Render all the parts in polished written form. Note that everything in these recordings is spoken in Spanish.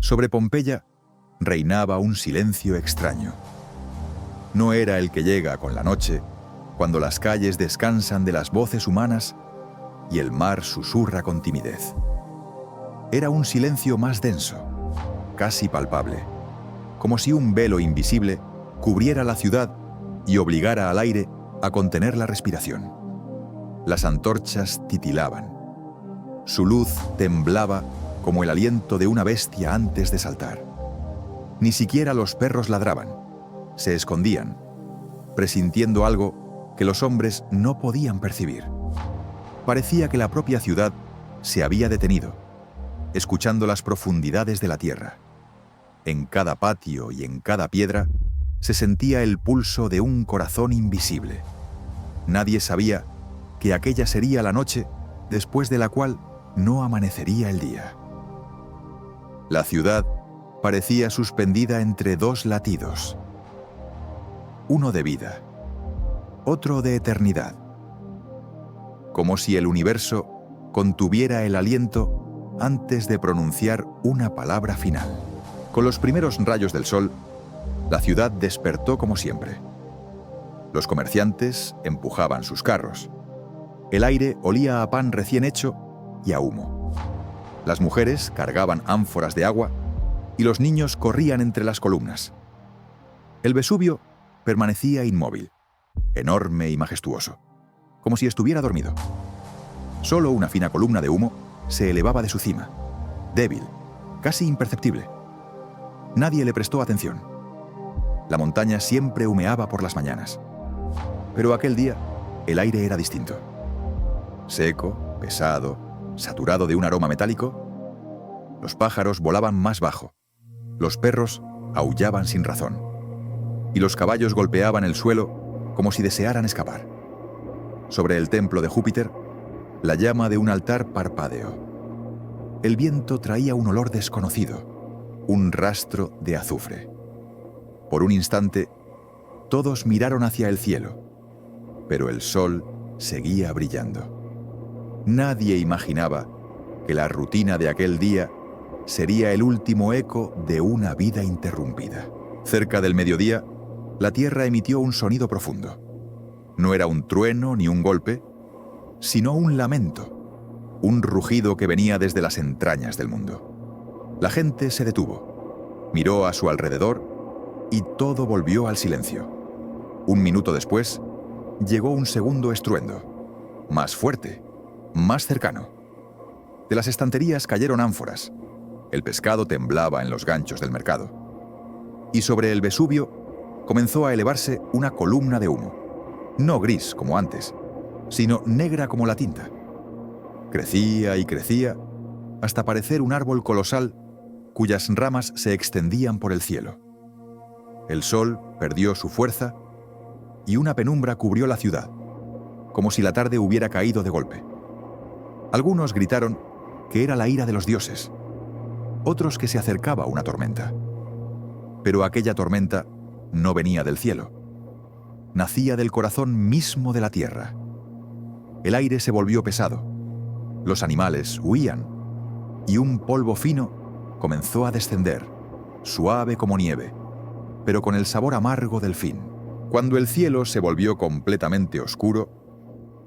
Sobre Pompeya reinaba un silencio extraño. No era el que llega con la noche, cuando las calles descansan de las voces humanas y el mar susurra con timidez. Era un silencio más denso, casi palpable, como si un velo invisible cubriera la ciudad y obligara al aire a contener la respiración. Las antorchas titilaban. Su luz temblaba como el aliento de una bestia antes de saltar. Ni siquiera los perros ladraban, se escondían, presintiendo algo que los hombres no podían percibir. Parecía que la propia ciudad se había detenido, escuchando las profundidades de la tierra. En cada patio y en cada piedra se sentía el pulso de un corazón invisible. Nadie sabía que aquella sería la noche después de la cual no amanecería el día. La ciudad parecía suspendida entre dos latidos, uno de vida, otro de eternidad, como si el universo contuviera el aliento antes de pronunciar una palabra final. Con los primeros rayos del sol, la ciudad despertó como siempre. Los comerciantes empujaban sus carros. El aire olía a pan recién hecho y a humo. Las mujeres cargaban ánforas de agua y los niños corrían entre las columnas. El Vesubio permanecía inmóvil, enorme y majestuoso, como si estuviera dormido. Solo una fina columna de humo se elevaba de su cima, débil, casi imperceptible. Nadie le prestó atención. La montaña siempre humeaba por las mañanas. Pero aquel día, el aire era distinto. Seco, pesado, saturado de un aroma metálico. Los pájaros volaban más bajo. Los perros aullaban sin razón. Y los caballos golpeaban el suelo como si desearan escapar. Sobre el templo de Júpiter, la llama de un altar parpadeó. El viento traía un olor desconocido, un rastro de azufre. Por un instante, todos miraron hacia el cielo, pero el sol seguía brillando. Nadie imaginaba que la rutina de aquel día sería el último eco de una vida interrumpida. Cerca del mediodía, la tierra emitió un sonido profundo. No era un trueno ni un golpe, sino un lamento, un rugido que venía desde las entrañas del mundo. La gente se detuvo, miró a su alrededor y todo volvió al silencio. Un minuto después, llegó un segundo estruendo, más fuerte, más cercano. De las estanterías cayeron ánforas. El pescado temblaba en los ganchos del mercado. Y sobre el Vesubio comenzó a elevarse una columna de humo, no gris como antes, sino negra como la tinta. Crecía y crecía hasta parecer un árbol colosal cuyas ramas se extendían por el cielo. El sol perdió su fuerza y una penumbra cubrió la ciudad, como si la tarde hubiera caído de golpe. Algunos gritaron que era la ira de los dioses, otros que se acercaba una tormenta. Pero aquella tormenta no venía del cielo, nacía del corazón mismo de la tierra. El aire se volvió pesado, los animales huían, y un polvo fino comenzó a descender, suave como nieve, pero con el sabor amargo del fin. Cuando el cielo se volvió completamente oscuro,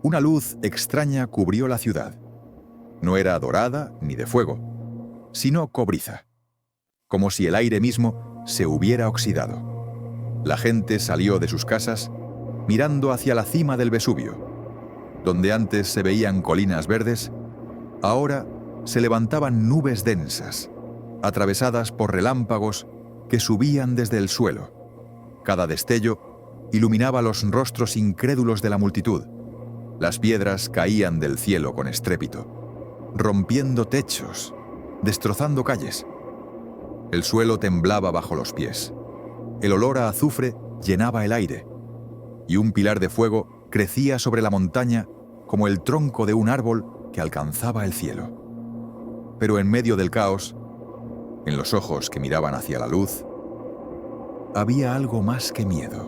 una luz extraña cubrió la ciudad. No era dorada ni de fuego, sino cobriza, como si el aire mismo se hubiera oxidado. La gente salió de sus casas mirando hacia la cima del Vesubio. Donde antes se veían colinas verdes, ahora se levantaban nubes densas, atravesadas por relámpagos que subían desde el suelo. Cada destello iluminaba los rostros incrédulos de la multitud. Las piedras caían del cielo con estrépito, rompiendo techos, destrozando calles. El suelo temblaba bajo los pies. El olor a azufre llenaba el aire, y un pilar de fuego crecía sobre la montaña como el tronco de un árbol que alcanzaba el cielo. Pero en medio del caos, en los ojos que miraban hacia la luz, había algo más que miedo.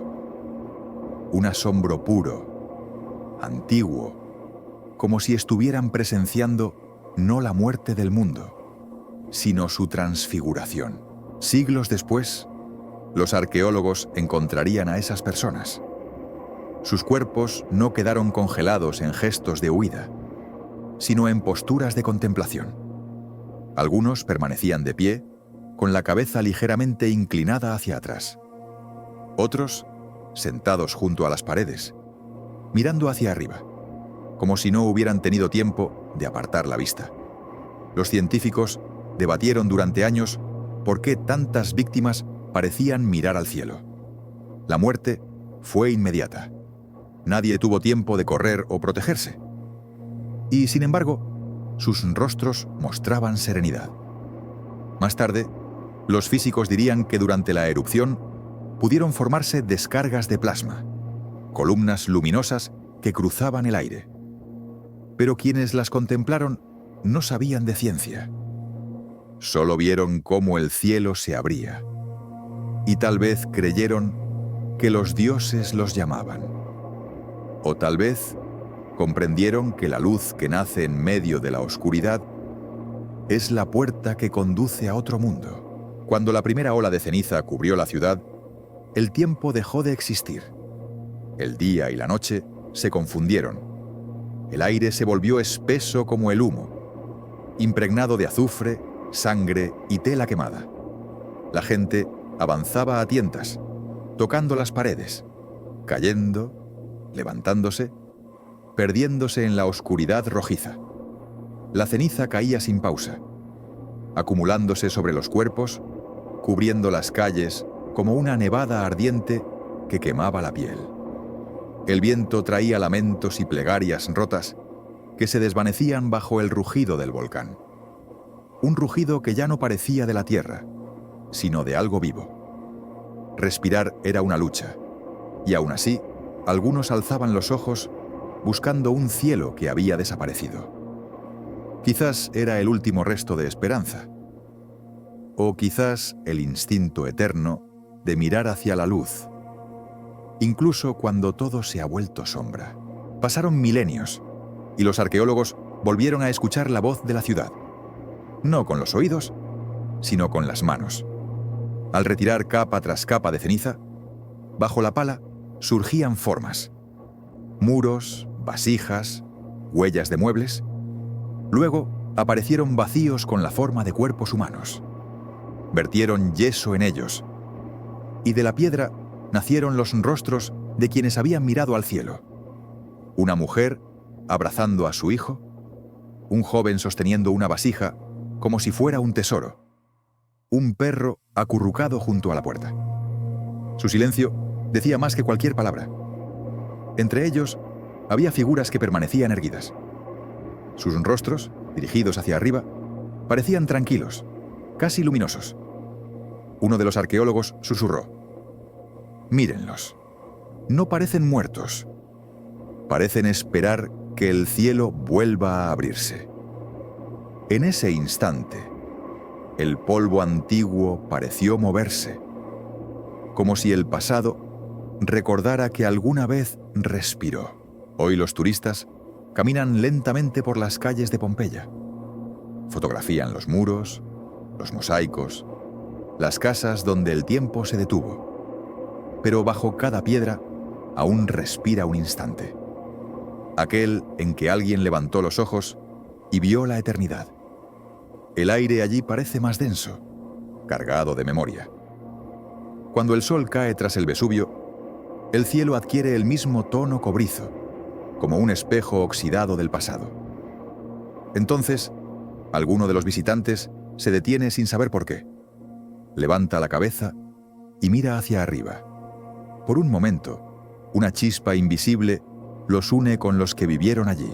Un asombro puro, antiguo, como si estuvieran presenciando no la muerte del mundo, sino su transfiguración. Siglos después, los arqueólogos encontrarían a esas personas. Sus cuerpos no quedaron congelados en gestos de huida, sino en posturas de contemplación. Algunos permanecían de pie, con la cabeza ligeramente inclinada hacia atrás. Otros, sentados junto a las paredes, mirando hacia arriba, como si no hubieran tenido tiempo de apartar la vista. Los científicos debatieron durante años por qué tantas víctimas parecían mirar al cielo. La muerte fue inmediata. Nadie tuvo tiempo de correr o protegerse. Y, sin embargo, sus rostros mostraban serenidad. Más tarde, los físicos dirían que durante la erupción pudieron formarse descargas de plasma, columnas luminosas que cruzaban el aire. Pero quienes las contemplaron no sabían de ciencia. Solo vieron cómo el cielo se abría. Y tal vez creyeron que los dioses los llamaban. O tal vez comprendieron que la luz que nace en medio de la oscuridad es la puerta que conduce a otro mundo. Cuando la primera ola de ceniza cubrió la ciudad, el tiempo dejó de existir. El día y la noche se confundieron. El aire se volvió espeso como el humo, impregnado de azufre, sangre y tela quemada. La gente avanzaba a tientas, tocando las paredes, cayendo, levantándose, perdiéndose en la oscuridad rojiza. La ceniza caía sin pausa, acumulándose sobre los cuerpos, cubriendo las calles como una nevada ardiente que quemaba la piel. El viento traía lamentos y plegarias rotas que se desvanecían bajo el rugido del volcán. Un rugido que ya no parecía de la tierra, sino de algo vivo. Respirar era una lucha, y aún así, algunos alzaban los ojos buscando un cielo que había desaparecido. Quizás era el último resto de esperanza, o quizás el instinto eterno de mirar hacia la luz, incluso cuando todo se ha vuelto sombra. Pasaron milenios, y los arqueólogos volvieron a escuchar la voz de la ciudad, no con los oídos, sino con las manos. Al retirar capa tras capa de ceniza, bajo la pala surgían formas, muros, vasijas, huellas de muebles. Luego aparecieron vacíos con la forma de cuerpos humanos. Vertieron yeso en ellos, y de la piedra nacieron los rostros de quienes habían mirado al cielo. Una mujer abrazando a su hijo, un joven sosteniendo una vasija como si fuera un tesoro, un perro acurrucado junto a la puerta. Su silencio decía más que cualquier palabra. Entre ellos había figuras que permanecían erguidas. Sus rostros, dirigidos hacia arriba, parecían tranquilos, casi luminosos. Uno de los arqueólogos susurró: «Mírenlos. No parecen muertos. Parecen esperar que el cielo vuelva a abrirse». En ese instante, el polvo antiguo pareció moverse, como si el pasado recordara que alguna vez respiró. Hoy los turistas caminan lentamente por las calles de Pompeya. Fotografían los muros, los mosaicos, las casas donde el tiempo se detuvo. Pero bajo cada piedra aún respira un instante. Aquel en que alguien levantó los ojos y vio la eternidad. El aire allí parece más denso, cargado de memoria. Cuando el sol cae tras el Vesubio, el cielo adquiere el mismo tono cobrizo, como un espejo oxidado del pasado. Entonces, alguno de los visitantes se detiene sin saber por qué. Levanta la cabeza y mira hacia arriba. Por un momento, una chispa invisible los une con los que vivieron allí.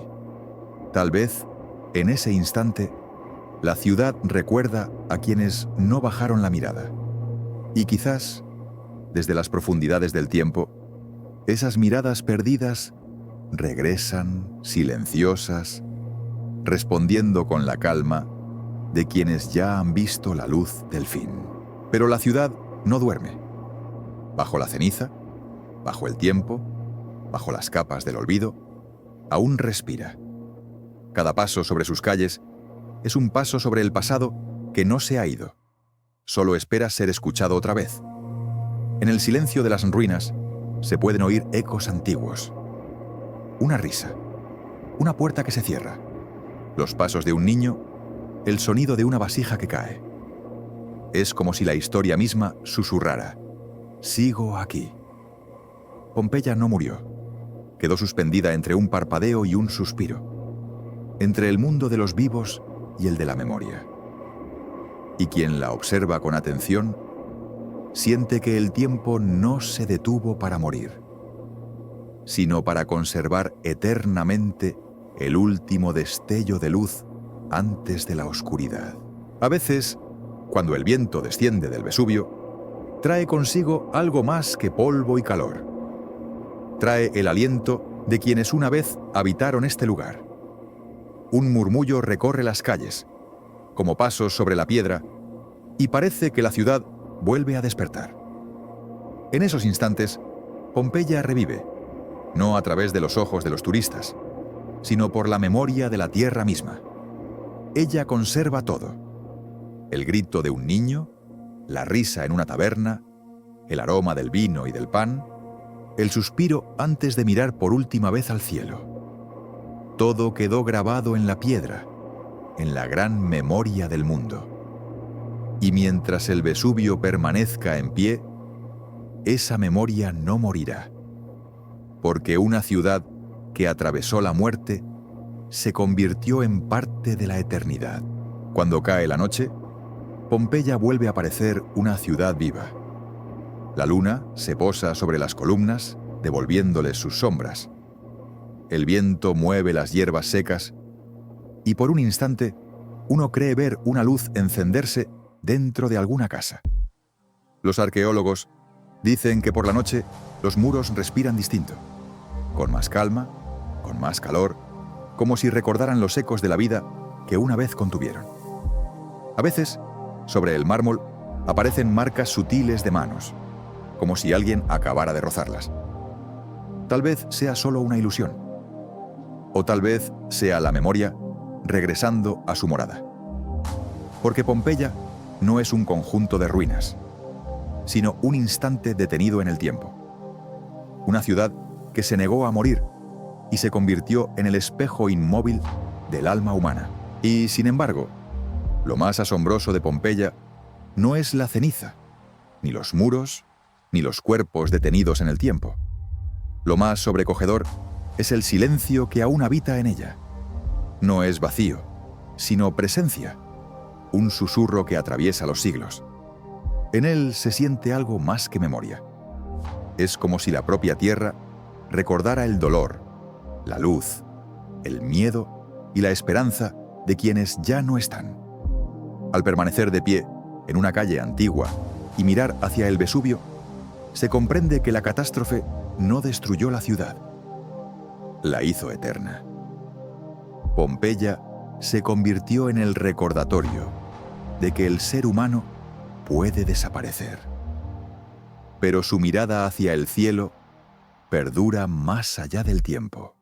Tal vez, en ese instante, la ciudad recuerda a quienes no bajaron la mirada. Y quizás, desde las profundidades del tiempo, esas miradas perdidas regresan silenciosas, respondiendo con la calma de quienes ya han visto la luz del fin. Pero la ciudad no duerme. Bajo la ceniza, bajo el tiempo, bajo las capas del olvido, aún respira. Cada paso sobre sus calles es un paso sobre el pasado que no se ha ido. Solo espera ser escuchado otra vez. En el silencio de las ruinas se pueden oír ecos antiguos. Una risa, una puerta que se cierra, los pasos de un niño, el sonido de una vasija que cae. Es como si la historia misma susurrara: sigo aquí. Pompeya no murió. Quedó suspendida entre un parpadeo y un suspiro, entre el mundo de los vivos y el de la memoria. Y quien la observa con atención siente que el tiempo no se detuvo para morir, sino para conservar eternamente el último destello de luz antes de la oscuridad. A veces, cuando el viento desciende del Vesubio, trae consigo algo más que polvo y calor. Trae el aliento de quienes una vez habitaron este lugar. Un murmullo recorre las calles, como pasos sobre la piedra, y parece que la ciudad vuelve a despertar. En esos instantes, Pompeya revive, no a través de los ojos de los turistas, sino por la memoria de la tierra misma. Ella conserva todo: el grito de un niño, la risa en una taberna, el aroma del vino y del pan, el suspiro antes de mirar por última vez al cielo. Todo quedó grabado en la piedra, en la gran memoria del mundo. Y mientras el Vesubio permanezca en pie, esa memoria no morirá, porque una ciudad que atravesó la muerte se convirtió en parte de la eternidad. Cuando cae la noche, Pompeya vuelve a parecer una ciudad viva. La luna se posa sobre las columnas, devolviéndoles sus sombras. El viento mueve las hierbas secas y por un instante uno cree ver una luz encenderse dentro de alguna casa. Los arqueólogos dicen que por la noche los muros respiran distinto, con más calma, con más calor, como si recordaran los ecos de la vida que una vez contuvieron. A veces, sobre el mármol, aparecen marcas sutiles de manos, como si alguien acabara de rozarlas. Tal vez sea solo una ilusión, o tal vez sea la memoria regresando a su morada. Porque Pompeya no es un conjunto de ruinas, sino un instante detenido en el tiempo. Una ciudad que se negó a morir y se convirtió en el espejo inmóvil del alma humana. Y, sin embargo, lo más asombroso de Pompeya no es la ceniza, ni los muros, ni los cuerpos detenidos en el tiempo. Lo más sobrecogedor es el silencio que aún habita en ella. No es vacío, sino presencia, un susurro que atraviesa los siglos. En él se siente algo más que memoria. Es como si la propia tierra recordara el dolor, la luz, el miedo y la esperanza de quienes ya no están. Al permanecer de pie en una calle antigua y mirar hacia el Vesubio, se comprende que la catástrofe no destruyó la ciudad, la hizo eterna. Pompeya se convirtió en el recordatorio de que el ser humano puede desaparecer, pero su mirada hacia el cielo perdura más allá del tiempo.